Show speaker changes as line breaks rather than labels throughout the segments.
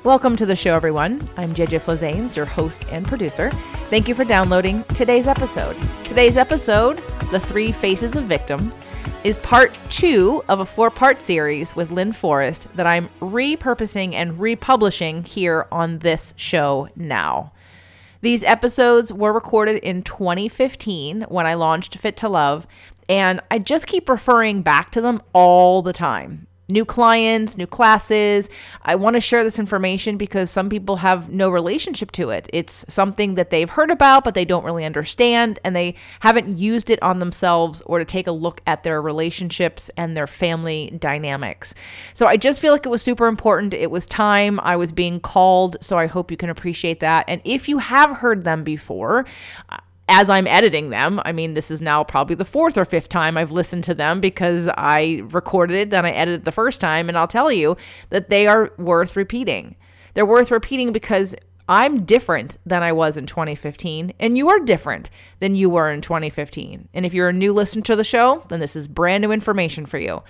Welcome to the show, everyone. I'm JJ Flazanes, your host and producer. Thank you for downloading today's episode. Today's episode, The Three Faces of Victim, is part 2 of a 4-part series with Lynne Forrest that I'm repurposing and republishing here on this show now. These episodes were recorded in 2015 when I launched Fit to Love, and I just keep referring back to them all the time. New clients, new classes. I want to share this information because some people have no relationship to it. It's something that they've heard about, but they don't really understand, and they haven't used it on themselves or to take a look at their relationships and their family dynamics. So I just feel like it was super important. It was time. I was being called, so I hope you can appreciate that. And if you have heard them before, as I'm editing them, I mean, this is now probably the 4th or 5th time I've listened to them because I recorded it, then I edited the first time, and I'll tell you that they are worth repeating. They're worth repeating because I'm different than I was in 2015, and you are different than you were in 2015. And if you're a new listener to the show, then this is brand new information for you.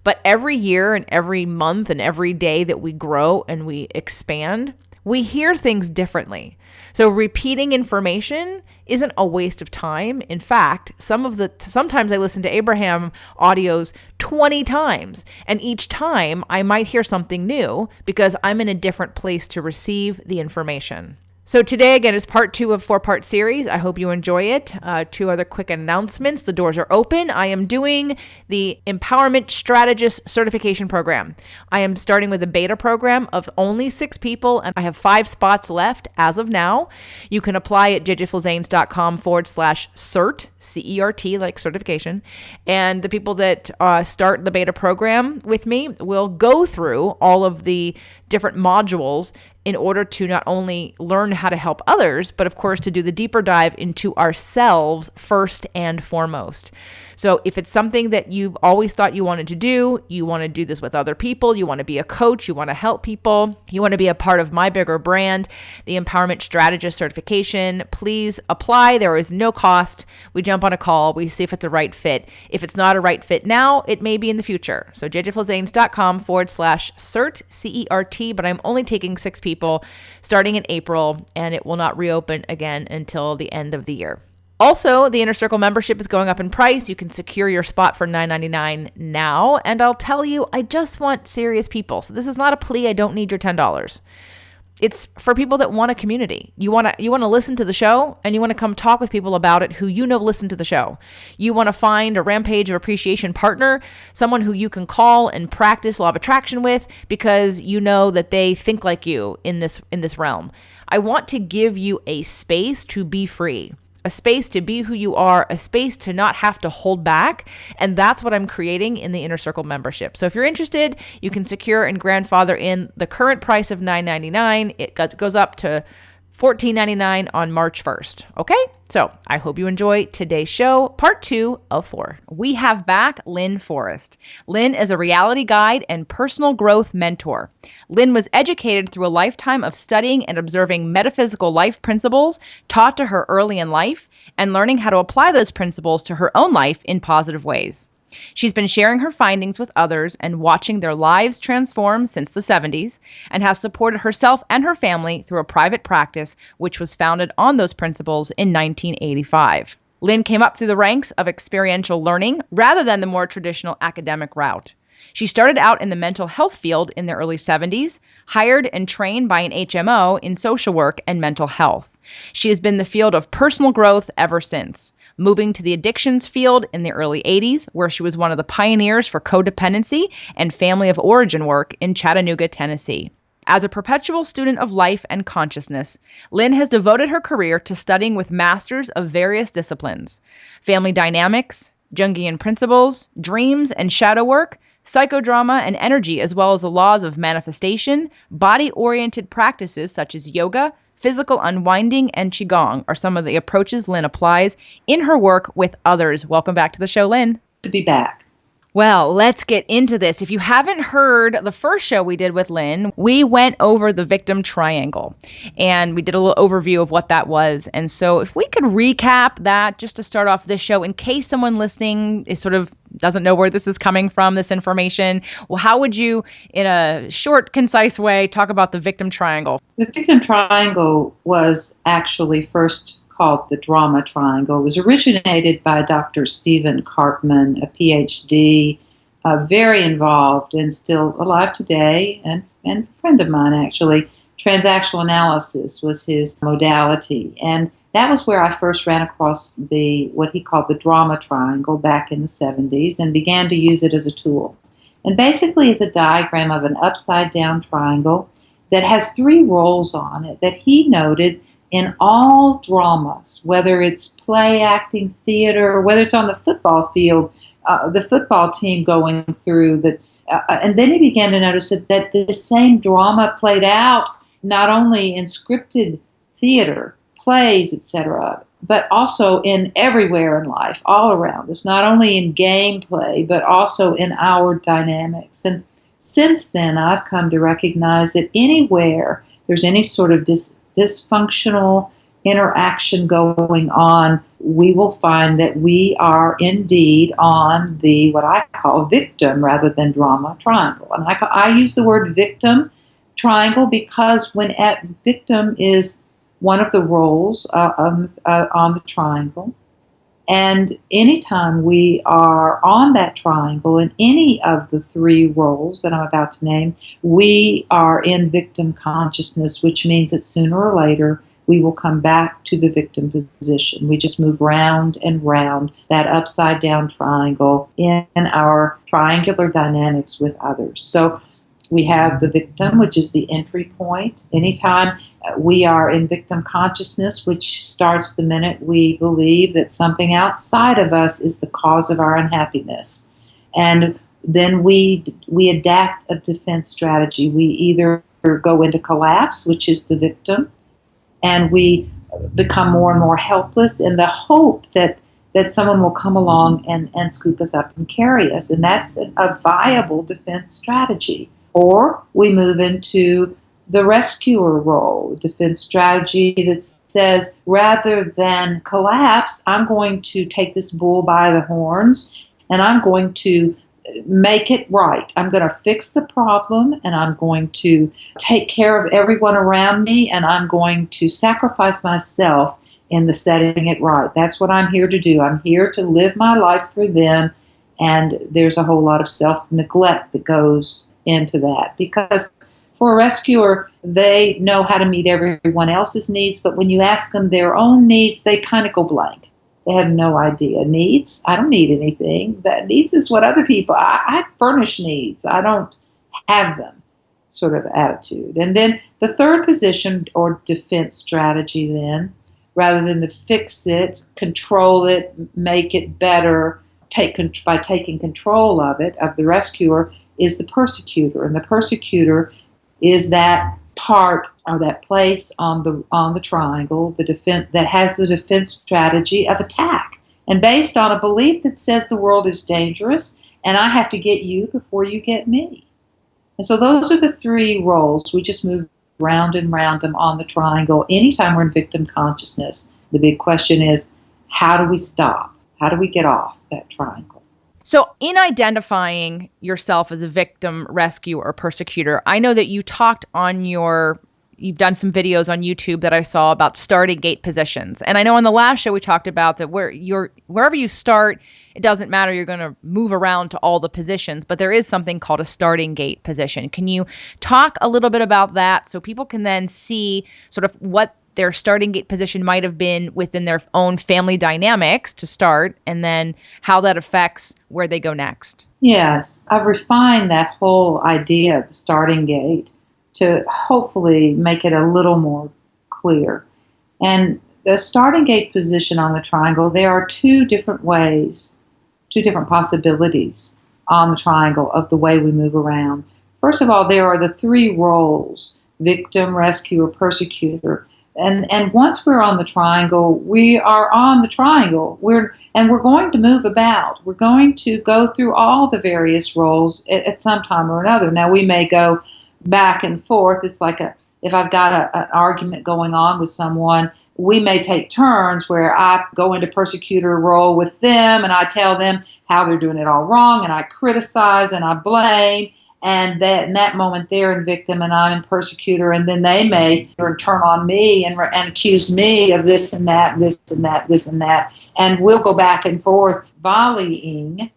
But every year and every month and every day that we grow and we expand, we hear things differently. So repeating information isn't a waste of time. In fact, sometimes I listen to Abraham audios 20 times, and each time I might hear something new because I'm in a different place to receive the information. So today, again, is part 2 of 4-part series. I hope you enjoy it. 2 other quick announcements. The doors are open. I am doing the Empowerment Strategist Certification Program. I am starting with a beta program of only 6 people, and I have 5 spots left as of now. You can apply at jjflazanes.com/cert, C-E-R-T, like certification. And the people that start the beta program with me will go through all of the different modules in order to not only learn how to help others, but of course to do the deeper dive into ourselves first and foremost. So if it's something that you've always thought you wanted to do, you want to do this with other people, you want to be a coach, you want to help people, you want to be a part of my bigger brand, the Empowerment Strategist Certification, please apply. There is no cost. We jump on a call. We see if it's a right fit. If it's not a right fit now, it may be in the future. So jjflazanes.com/cert, C-E-R-T, but I'm only taking 6 people starting in April, and it will not reopen again until the end of the year. Also, the Inner Circle membership is going up in price. You can secure your spot for $9.99 now. And I'll tell you, I just want serious people. So this is not a plea. I don't need your $10. It's for people that want a community. You want to listen to the show, and you want to come talk with people about it who you know listen to the show. You want to find a Rampage of Appreciation partner, someone who you can call and practice law of attraction with because you know that they think like you in this realm. I want to give you a space to be free. A space to be who you are, a space to not have to hold back. And that's what I'm creating in the Inner Circle membership. So if you're interested, you can secure and grandfather in the current price of $9.99. It goes up to $14.99 on March 1st. Okay? So I hope you enjoy today's show, part 2 of 4. We have back Lynne Forrest. Lynne is a reality guide and personal growth mentor. Lynne was educated through a lifetime of studying and observing metaphysical life principles taught to her early in life and learning how to apply those principles to her own life in positive ways. She's been sharing her findings with others and watching their lives transform since the 70s and has supported herself and her family through a private practice which was founded on those principles in 1985. Lynne came up through the ranks of experiential learning rather than the more traditional academic route. She started out in the mental health field in the early 70s, hired and trained by an HMO in social work and mental health. She has been in the field of personal growth ever since, moving to the addictions field in the early 80s, where she was one of the pioneers for codependency and family of origin work in Chattanooga, Tennessee. As a perpetual student of life and consciousness, Lynne has devoted her career to studying with masters of various disciplines: family dynamics, Jungian principles, dreams and shadow work, psychodrama and energy, as well as the laws of manifestation. Body-oriented practices such as yoga, physical unwinding, and qigong are some of the approaches Lynne applies in her work with others. Welcome back to the show, Lynne.
To be back.
Well, let's get into this. If you haven't heard the first show we did with Lynne, we went over the victim triangle and we did a little overview of what that was. And so if we could recap that just to start off this show, in case someone listening is sort of doesn't know where this is coming from, this information, well, how would you, in a short, concise way, talk about the victim triangle?
The victim triangle was actually first called the drama triangle. It was originated by Dr. Stephen Karpman, a PhD, very involved and still alive today, and a friend of mine actually. Transactional analysis was his modality, and that was where I first ran across what he called the drama triangle back in the 70s and began to use it as a tool. And basically it's a diagram of an upside down triangle that has three roles on it that he noted in all dramas, whether it's play, acting, theater, or whether it's on the football field, the football team going through that. And then he began to notice that the same drama played out not only in scripted theater, plays, etc., but also in everywhere in life, all around us, not only in gameplay, but also in our dynamics. And since then, I've come to recognize that anywhere there's any sort of dysfunctional interaction going on, we will find that we are indeed on the what I call victim rather than drama triangle. And I use the word victim triangle because when victim is one of the roles on the triangle, and anytime we are on that triangle in any of the three roles that I'm about to name, we are in victim consciousness, which means that sooner or later we will come back to the victim position. We just move round and round that upside down triangle in our triangular dynamics with others. So we have the victim, which is the entry point. Anytime we are in victim consciousness, which starts the minute we believe that something outside of us is the cause of our unhappiness. And then we adapt a defense strategy. We either go into collapse, which is the victim, and we become more and more helpless in the hope that someone will come along and scoop us up and carry us. And that's a viable defense strategy. Or we move into the rescuer role, defense strategy that says, rather than collapse, I'm going to take this bull by the horns and I'm going to make it right. I'm going to fix the problem and I'm going to take care of everyone around me and I'm going to sacrifice myself in the setting it right. That's what I'm here to do. I'm here to live my life for them, and there's a whole lot of self-neglect that goes into that, because for a rescuer, they know how to meet everyone else's needs, but when you ask them their own needs, they kind of go blank. They have no idea. Needs? I don't need anything. That needs is what other people, I furnish needs. I don't have them sort of attitude. And then the third position or defense strategy then, rather than to fix it, control it, make it better, by taking control of it, of the rescuer, is the persecutor. And the persecutor is that part or that place on the triangle, the defense that has the defense strategy of attack, and based on a belief that says the world is dangerous and I have to get you before you get me. And so those are the three roles. We just move round and round them on the triangle anytime we're in victim consciousness. The big question is, how do we stop? How do we get off that triangle?
So in identifying yourself as a victim, rescuer, or persecutor, I know that you talked you've done some videos on YouTube that I saw about starting gate positions. And I know on the last show we talked about that wherever you start, it doesn't matter, you're going to move around to all the positions, but there is something called a starting gate position. Can you talk a little bit about that so people can then see sort of what their starting gate position might have been within their own family dynamics to start, and then how that affects where they go next?
Yes, I've refined that whole idea of the starting gate to hopefully make it a little more clear. And the starting gate position on the triangle, there are two different ways, two different possibilities on the triangle of the way we move around. First of all, there are the three roles: victim, rescuer, persecutor. And once we're on the triangle, we are on the triangle. We're going to move about. We're going to go through all the various roles at some time or another. Now, we may go back and forth. It's like if I've got an argument going on with someone, we may take turns where I go into persecutor role with them and I tell them how they're doing it all wrong, and I criticize and I blame. And that in that moment they're in victim and I'm in persecutor, and then they may turn on me and accuse me of this and that, this and that, this and that, and we'll go back and forth, volleying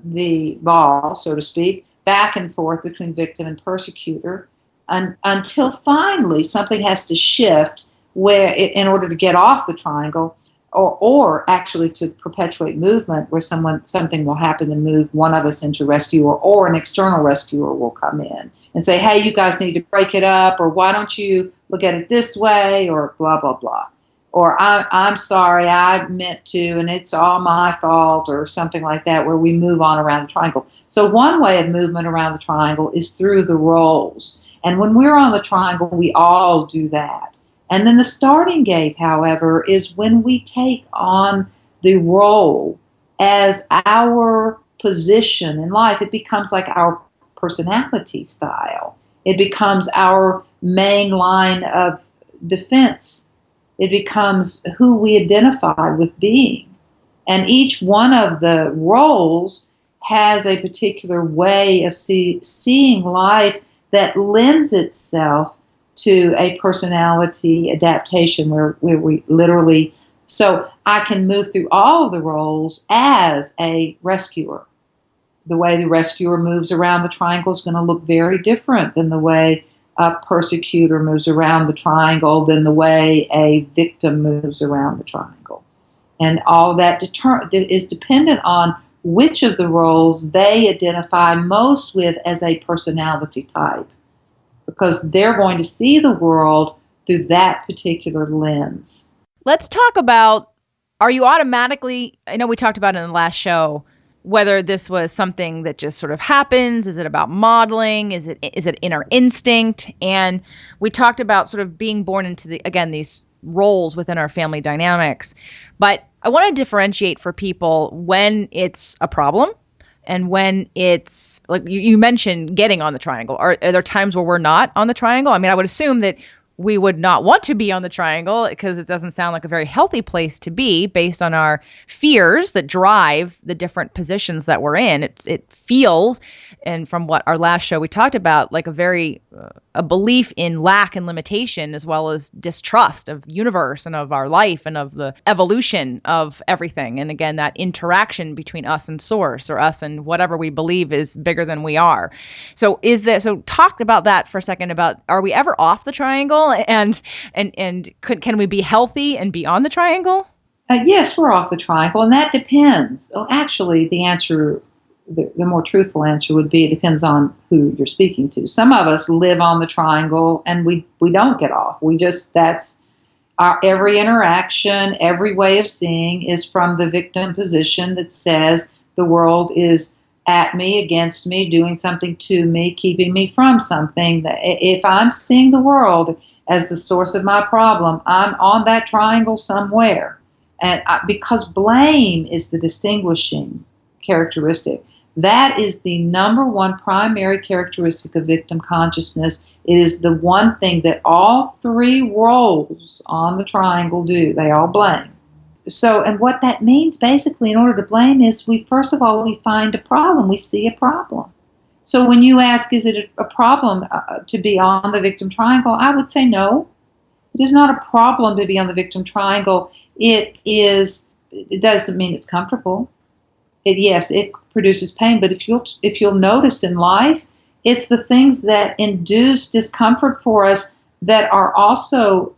the ball, so to speak, back and forth between victim and persecutor, until finally something has to shift where, in order to get off the triangle, or actually to perpetuate movement, where something will happen to move one of us into rescuer, or an external rescuer will come in and say, hey, you guys need to break it up, or why don't you look at it this way, or blah, blah, blah. Or I'm sorry, I meant to, and it's all my fault, or something like that, where we move on around the triangle. So one way of movement around the triangle is through the roles. And when we're on the triangle, we all do that. And then the starting gate, however, is when we take on the role as our position in life. It becomes like our personality style. It becomes our main line of defense. It becomes who we identify with being. And each one of the roles has a particular way of seeing life that lends itself to a personality adaptation where we literally, so I can move through all of the roles as a rescuer. The way the rescuer moves around the triangle is going to look very different than the way a persecutor moves around the triangle, than the way a victim moves around the triangle. And all that is dependent on which of the roles they identify most with as a personality type, because they're going to see the world through that particular lens.
Let's talk about, are you automatically, I know we talked about it in the last show, whether this was something that just sort of happens. Is it about modeling? Is it inner instinct? And we talked about sort of being born into these roles within our family dynamics. But I want to differentiate for people when it's a problem and when it's, like you mentioned, getting on the triangle. Are there times where we're not on the triangle? I mean, I would assume that we would not want to be on the triangle because it doesn't sound like a very healthy place to be based on our fears that drive the different positions that we're in. It feels, and from what our last show we talked about, like a belief in lack and limitation, as well as distrust of universe and of our life and of the evolution of everything. And again, that interaction between us and source, or us and whatever we believe is bigger than we are. So talk about that for a second, about, are we ever off the triangle, and can we be healthy and be on the triangle?
Yes, we're off the triangle, and that depends. Well, actually, the answer, the more truthful answer would be, it depends on who you're speaking to. Some of us live on the triangle and we don't get off. That's our every interaction, every way of seeing is from the victim position that says the world is at me, against me, doing something to me, keeping me from something. If I'm seeing the world as the source of my problem, I'm on that triangle somewhere. And because blame is the distinguishing characteristic. That is the number one primary characteristic of victim consciousness. It is the one thing that all three roles on the triangle do. They all blame. So, and what that means basically, in order to blame, is we find a problem. We see a problem. So when you ask, is it a problem to be on the victim triangle? I would say no. It is not a problem to be on the victim triangle. It doesn't mean it's comfortable. It produces pain, but if you'll notice in life, it's the things that induce discomfort for us that are also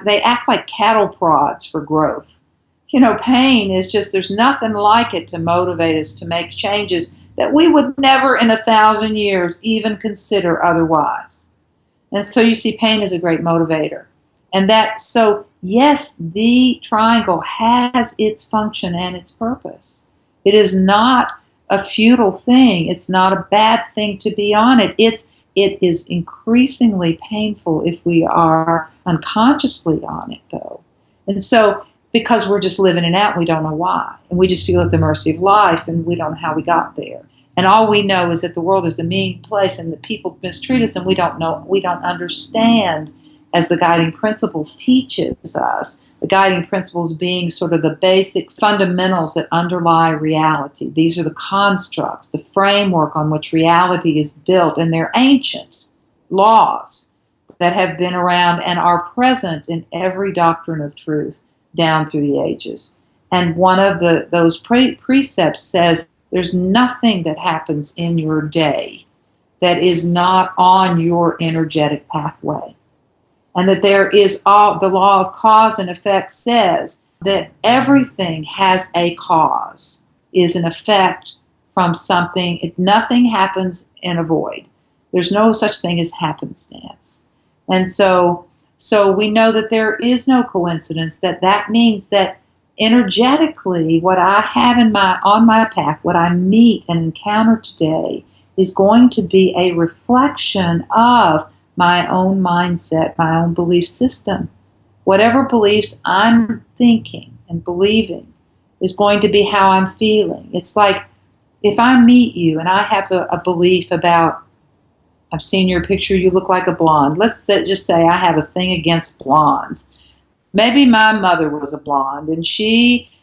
they act like cattle prods for growth. Pain is just, there's nothing like it to motivate us to make changes that we would never in 1,000 years even consider otherwise. And so you see, pain is a great motivator. So yes, the triangle has its function and its purpose. It is not a futile thing. It's not a bad thing to be on it. it is increasingly painful if we are unconsciously on it, though. And so, because we're just living it out, we don't know why. And we just feel at the mercy of life, and we don't know how we got there. And all we know is that the world is a mean place and that people mistreat us, and we don't understand, as the guiding principles teaches us, the guiding principles being sort of the basic fundamentals that underlie reality. These are the constructs, the framework on which reality is built, and they're ancient laws that have been around and are present in every doctrine of truth down through the ages. And one of those precepts says there's nothing that happens in your day that is not on your energetic pathway. And that there is the law of cause and effect says that everything has a cause, is an effect from something. Nothing happens in a void. There's no such thing as happenstance. And so we know that there is no coincidence, that means that energetically what I have on my path, what I meet and encounter today, is going to be a reflection of my own mindset, my own belief system. Whatever beliefs I'm thinking and believing is going to be how I'm feeling. It's like if I meet you and I have a belief about, I've seen your picture, you look like a blonde. Let's just say I have a thing against blondes. Maybe my mother was a blonde,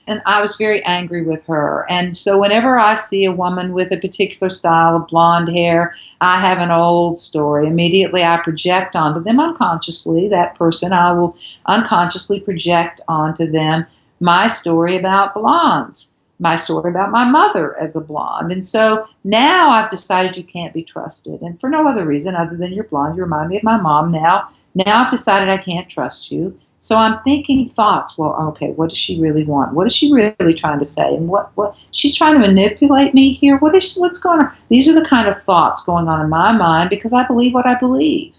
and I was very angry with her. And so whenever I see a woman with a particular style of blonde hair, I have an old story. Immediately I project onto them unconsciously, that person, I will unconsciously project onto them my story about blondes, my story about my mother as a blonde. And so now I've decided you can't be trusted. And for no other reason other than you're blonde, you remind me of my mom now. Now I've decided I can't trust you. So I'm thinking thoughts, well, okay, what does she really want? What is she really trying to say? And what she's trying to manipulate me here? What's going on? These are the kind of thoughts going on in my mind because I believe what I believe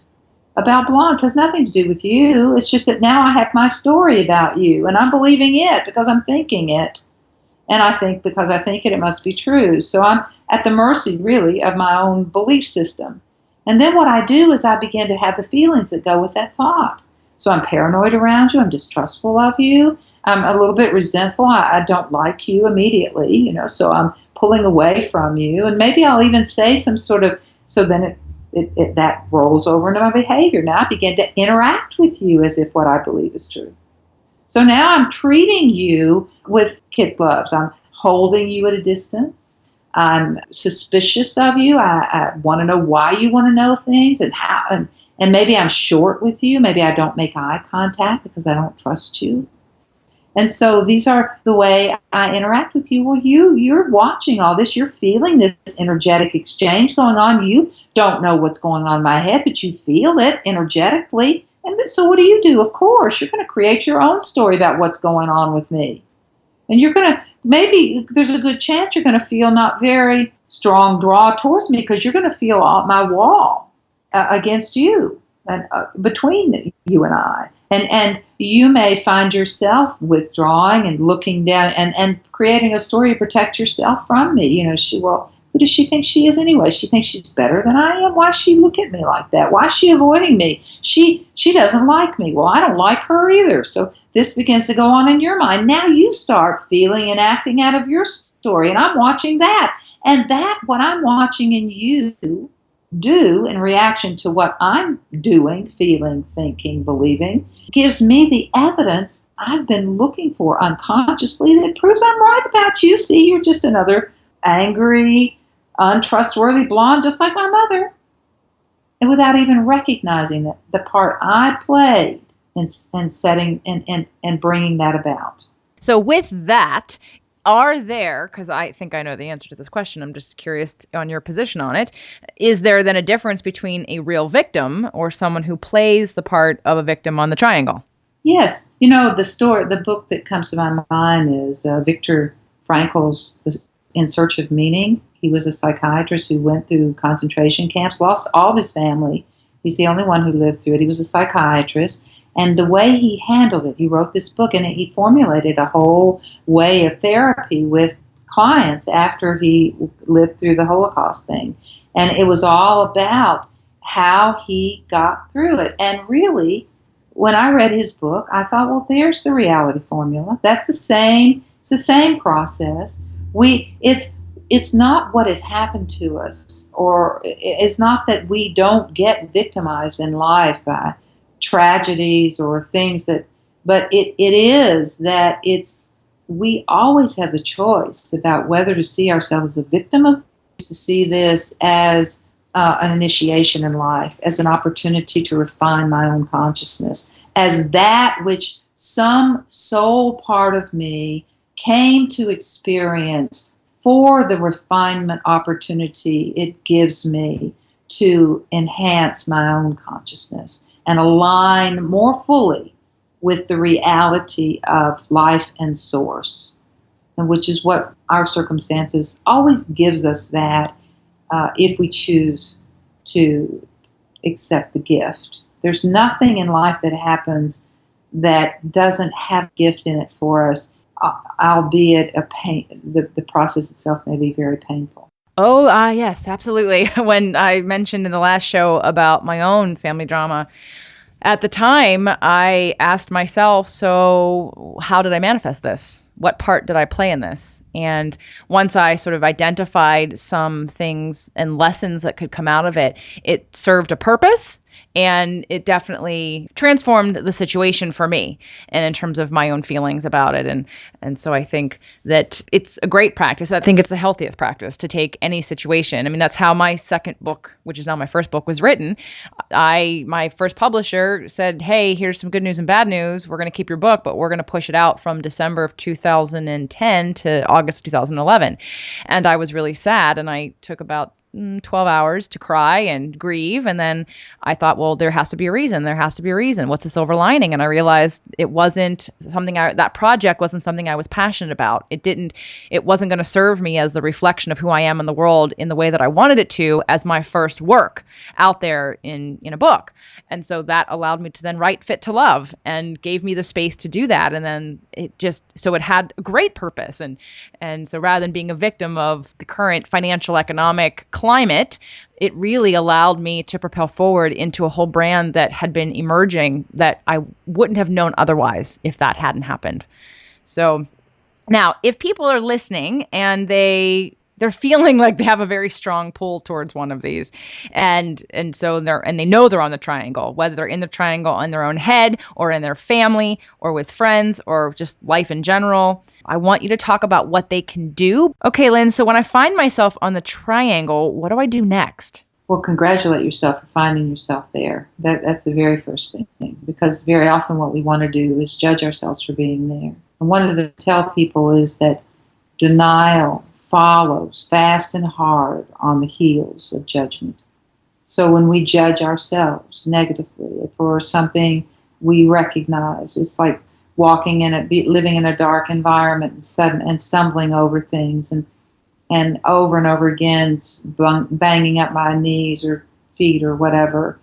about blondes. It has nothing to do with you. It's just that now I have my story about you, and I'm believing it because I'm thinking it. And I think because I think it, it must be true. So I'm at the mercy, really, of my own belief system. And then what I do is I begin to have the feelings that go with that thought. So I'm paranoid around you. I'm distrustful of you. I'm a little bit resentful. I don't like you immediately, so I'm pulling away from you. And maybe I'll even say some sort of, so then it that rolls over into my behavior. Now I begin to interact with you as if what I believe is true. So now I'm treating you with kid gloves. I'm holding you at a distance. I'm suspicious of you. I want to know why you want to know things and how, and maybe I'm short with you. Maybe I don't make eye contact because I don't trust you. And so these are the way I interact with you. Well, you're watching all this. You're feeling this energetic exchange going on. You don't know what's going on in my head, but you feel it energetically. And so what do? Of course, you're going to create your own story about what's going on with me. And you're going to, maybe there's a good chance you're going to feel not very strong draw towards me because you're going to feel my wall against you and between you and I. And you may find yourself withdrawing and looking down and creating a story to protect yourself from me. Who does she think she is anyway? She thinks she's better than I am. Why does she look at me like that? Why is she avoiding me? She doesn't like me. Well, I don't like her either. So this begins to go on in your mind. Now you start feeling and acting out of your story, and I'm watching that. And that, what I'm watching in you do in reaction to what I'm doing, feeling, thinking, believing, gives me the evidence I've been looking for unconsciously that proves I'm right about you. See, you're just another angry, untrustworthy blonde just like my mother. And without even recognizing that the part I played in setting and bringing that about.
So with that, are there, because I think I know the answer to this question, I'm just curious on your position on it, is there then a difference between a real victim or someone who plays the part of a victim on the triangle?
Yes. The book that comes to my mind is Viktor Frankl's In Search of Meaning. He was a psychiatrist who went through concentration camps, lost all of his family. He's the only one who lived through it. He was a psychiatrist. And the way he handled it, he wrote this book, and he formulated a whole way of therapy with clients after he lived through the Holocaust thing. And it was all about how he got through it. And really, when I read his book, I thought, well, there's the reality formula. That's the same. It's the same process. It's not what has happened to us, or it's not that we don't get victimized in life by tragedies or things that, but it is that we always have the choice about whether to see ourselves as a victim of, to see this as an initiation in life, as an opportunity to refine my own consciousness, as that which some soul part of me came to experience for the refinement opportunity it gives me to enhance my own consciousness and align more fully with the reality of life and source, and which is what our circumstances always gives us, that if we choose to accept the gift. There's nothing in life that happens that doesn't have a gift in it for us, albeit a pain. The process itself may be very painful.
Oh, yes, absolutely. When I mentioned in the last show about my own family drama, at the time, I asked myself, so how did I manifest this? What part did I play in this? And once I sort of identified some things and lessons that could come out of it, it served a purpose. And it definitely transformed the situation for me, and in terms of my own feelings about it. And so I think that it's a great practice. I think it's the healthiest practice to take any situation. I mean, that's how my second book, which is now my first book, was written. My first publisher said, hey, here's some good news and bad news. We're going to keep your book, but we're going to push it out from December of 2010 to August of 2011. And I was really sad, and I took about 12 hours to cry and grieve. And then I thought, well, there has to be a reason. There has to be a reason. What's the silver lining? And I realized it wasn't something that project wasn't something I was passionate about. It wasn't going to serve me as the reflection of who I am in the world in the way that I wanted it to as my first work out there in a book. And so that allowed me to then write Fit to Love and gave me the space to do that. And then it had a great purpose. And so rather than being a victim of the current financial economic climate, it really allowed me to propel forward into a whole brand that had been emerging that I wouldn't have known otherwise if that hadn't happened. So now, if people are listening and they're feeling like they have a very strong pull towards one of these, and so they know they're on the triangle, whether they're in the triangle in their own head or in their family or with friends or just life in general, I want you to talk about what they can do. Okay, Lynne, so when I find myself on the triangle, what do I do next?
Well, congratulate yourself for finding yourself there. That's the very first thing, because very often what we want to do is judge ourselves for being there. And one of the tell people is that denial follows fast and hard on the heels of judgment. So when we judge ourselves negatively for something we recognize, it's like living in a dark environment and stumbling over things and over again banging up my knees or feet or whatever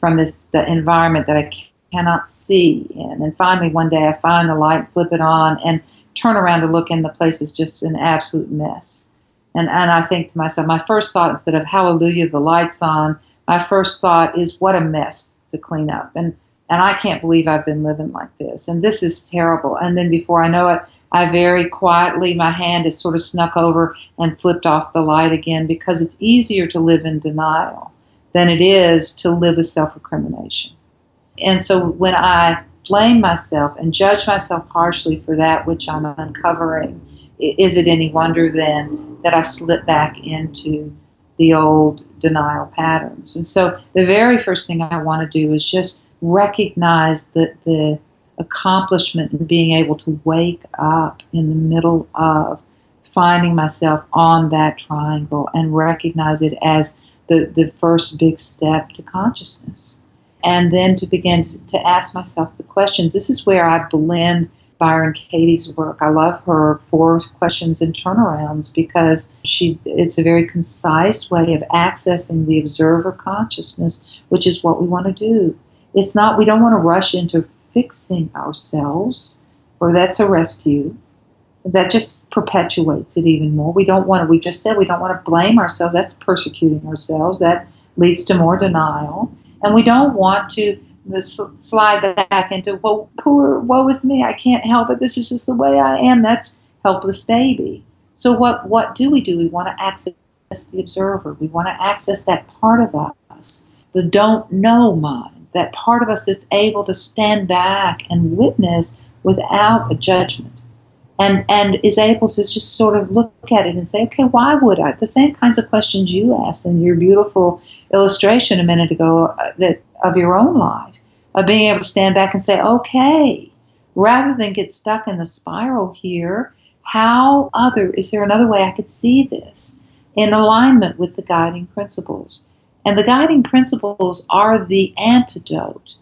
from the environment that I cannot see in. And finally one day I find the light, flip it on, and turn around to look, and the place is just an absolute mess. And I think to myself, my first thought, instead of hallelujah, the light's on, my first thought is what a mess to clean up. And I can't believe I've been living like this. And this is terrible. And then before I know it, I very quietly, my hand is sort of snuck over and flipped off the light again, because it's easier to live in denial than it is to live with self-recrimination. And so when I blame myself and judge myself harshly for that which I'm uncovering, is it any wonder then that I slip back into the old denial patterns? And so the very first thing I want to do is just recognize that the accomplishment in being able to wake up in the middle of finding myself on that triangle and recognize it as the first big step to consciousness. And then to begin to ask myself the questions. This is where I blend Byron Katie's work. I love her 4 questions and turnarounds, because it's a very concise way of accessing the observer consciousness, which is what we want to do. It's not, we don't want to rush into fixing ourselves, or that's a rescue. That just perpetuates it even more. We just said we don't want to blame ourselves. That's persecuting ourselves. That leads to more denial. And we don't want to slide back into, well, woe is me, I can't help it, this is just the way I am. That's helpless baby. So what do? We want to access the observer. We want to access that part of us, the don't know mind, that part of us that's able to stand back and witness without a judgment, and is able to just sort of look at it and say, okay, why would I? The same kinds of questions you asked in your beautiful illustration a minute ago that of your own life, of being able to stand back and say, okay, rather than get stuck in the spiral here, is there another way I could see this in alignment with the guiding principles? And the guiding principles are the antidote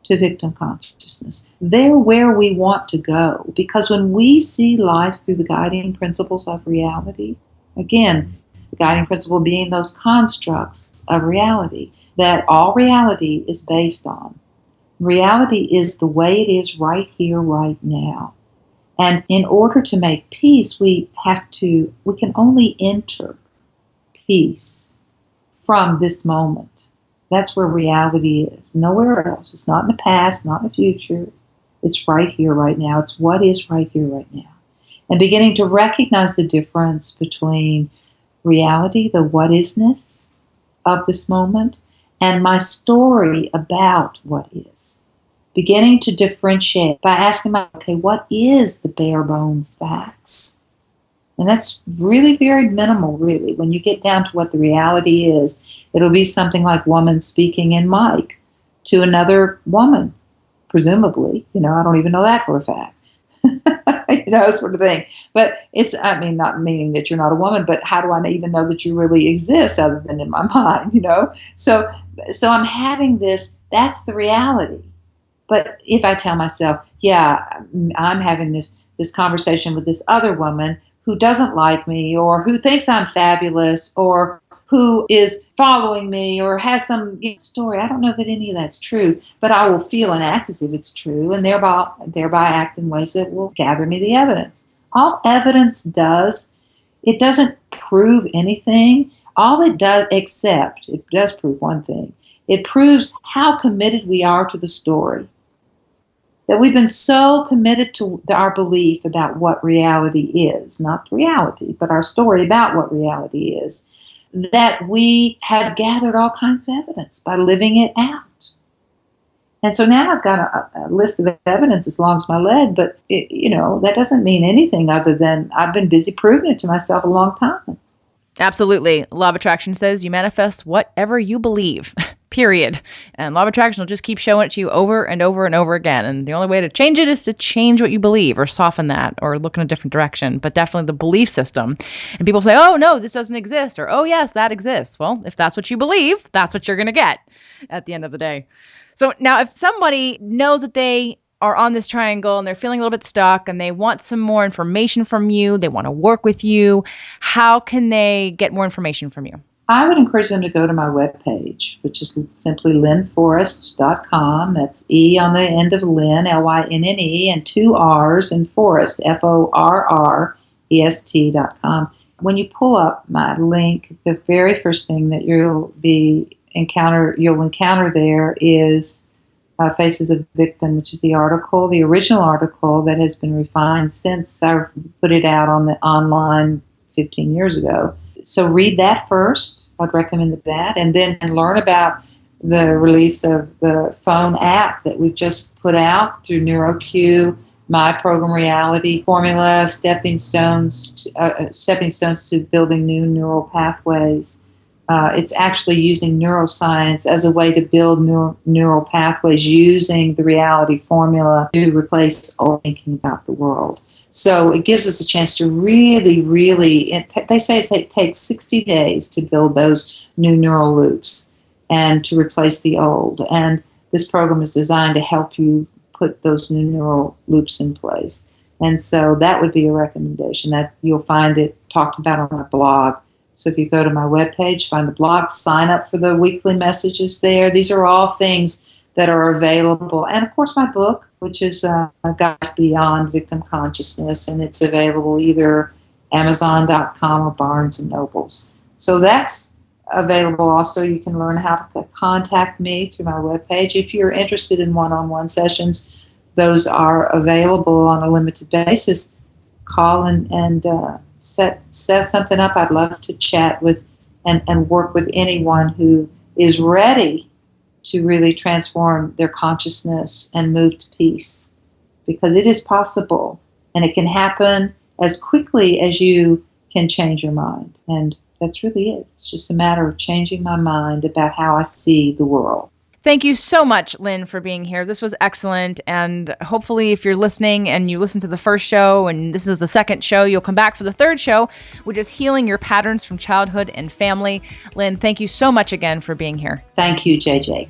to victim consciousness. They're where we want to go, because when we see life through the guiding principles of reality, again, the guiding principle being those constructs of reality that all reality is based on. Reality is the way it is right here, right now. And in order to make peace, we can only enter peace from this moment. That's where reality is. Nowhere else. It's not in the past, not in the future. It's right here, right now. It's what is right here, right now. And beginning to recognize the difference between reality, the what isness of this moment, and my story about what is. Beginning to differentiate by asking myself, okay, what is the bare bone facts? And that's really very minimal, really. When you get down to what the reality is, it'll be something like woman speaking in mic to another woman, presumably. I don't even know that for a fact. Sort of thing. But not meaning that you're not a woman, but how do I even know that you really exist other than in my mind, So I'm having this, that's the reality. But if I tell myself, yeah, I'm having this conversation with this other woman who doesn't like me, or who thinks I'm fabulous, or who is following me, or has some story. I don't know that any of that's true, but I will feel and act as if it's true, and thereby act in ways that will gather me the evidence. All evidence does, it doesn't prove anything. All it does, except it does prove one thing. It proves how committed we are to the story. That we've been so committed to our belief about what reality is, not reality, but our story about what reality is, that we have gathered all kinds of evidence by living it out. And so now I've got a list of evidence as long as my leg, but that doesn't mean anything other than I've been busy proving it to myself a long time.
Absolutely. Law of attraction says you manifest whatever you believe, period. And law of attraction will just keep showing it to you over and over and over again. And the only way to change it is to change what you believe, or soften that, or look in a different direction. But definitely the belief system. And people say, oh, no, this doesn't exist. Or, oh, yes, that exists. Well, if that's what you believe, that's what you're going to get at the end of the day. So now if somebody knows that they are on this triangle and they're feeling a little bit stuck and they want some more information from you, they want to work with you, how can they get more information from you?
I would encourage them to go to my webpage, which is simply lynneforrest.com. That's E on the end of Lynne, L-Y-N-N-E, and 2 R's in Forrest, Forrest.com. When you pull up my link, the very first thing that you'll encounter there is Faces of Victim, which is the original article that has been refined since I put it out on the online 15 years ago. So read that first. I'd recommend that, and then learn about the release of the phone app that we've just put out through NeuroQ, My Program Reality Formula, stepping stones to building new neural pathways. It's actually using neuroscience as a way to build neural pathways using the reality formula to replace old thinking about the world. So it gives us a chance to really, they say it takes 60 days to build those new neural loops and to replace the old. And this program is designed to help you put those new neural loops in place. And so that would be a recommendation. That you'll find it talked about on my blog. So if you go to my webpage, find the blog, sign up for the weekly messages there. These are all things that are available. And, of course, my book, which is Guide Beyond Victim Consciousness, and it's available either Amazon.com or Barnes & Nobles. So that's available also. You can learn how to contact me through my webpage. If you're interested in one-on-one sessions, those are available on a limited basis. Call and set something up. I'd love to chat with and work with anyone who is ready to really transform their consciousness and move to peace, because it is possible, and it can happen as quickly as you can change your mind. And that's really it. It's just a matter of changing my mind about how I see the world.
Thank you so much, Lynne, for being here. This was excellent. And hopefully if you're listening and you listen to the first show and this is the second show, you'll come back for the third show, which is healing your patterns from childhood and family. Lynne, thank you so much again for being here.
Thank you, JJ.